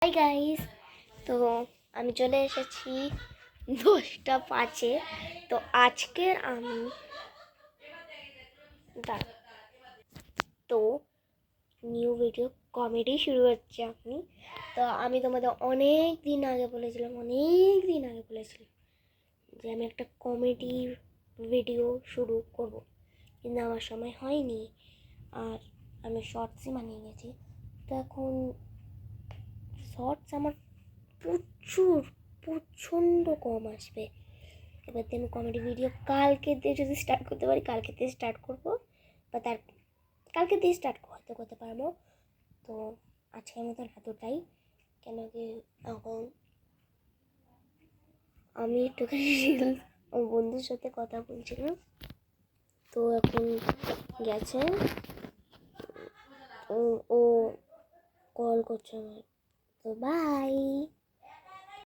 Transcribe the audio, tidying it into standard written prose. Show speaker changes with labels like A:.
A: Hi guys, তো আমি চলে এসেছি 10টা 5-এ। তো আজকের আমি তো নিউ ভিডিও কমেডি শুরু হচ্ছে আপনি। তো আমি তোমাদের অনেক দিন আগে বলেছিলাম যে আমি একটা কমেডি ভিডিও শুরু করব, কিন্তু আমার সময় হয়নি। আর আমি শর্টসই বানিয়ে গেছি। তো এখন শর্টস আমার প্রচণ্ড কম আসবে। এবার আমি কমেডি ভিডিও কালকে দিয়ে যদি স্টার্ট করতে পারি, কালকে দিয়ে স্টার্ট করবো, বা তার কালকে দিয়ে স্টার্ট হয়তো করতে পারবো। তো আজকের মতন এতটাই, কেন কি এখন আমি একটুখানি রিলস আমার বন্ধুর সাথে কথা বলছিলাম, তো এখন গেছে, ও কল করছে আমার। তো বাই।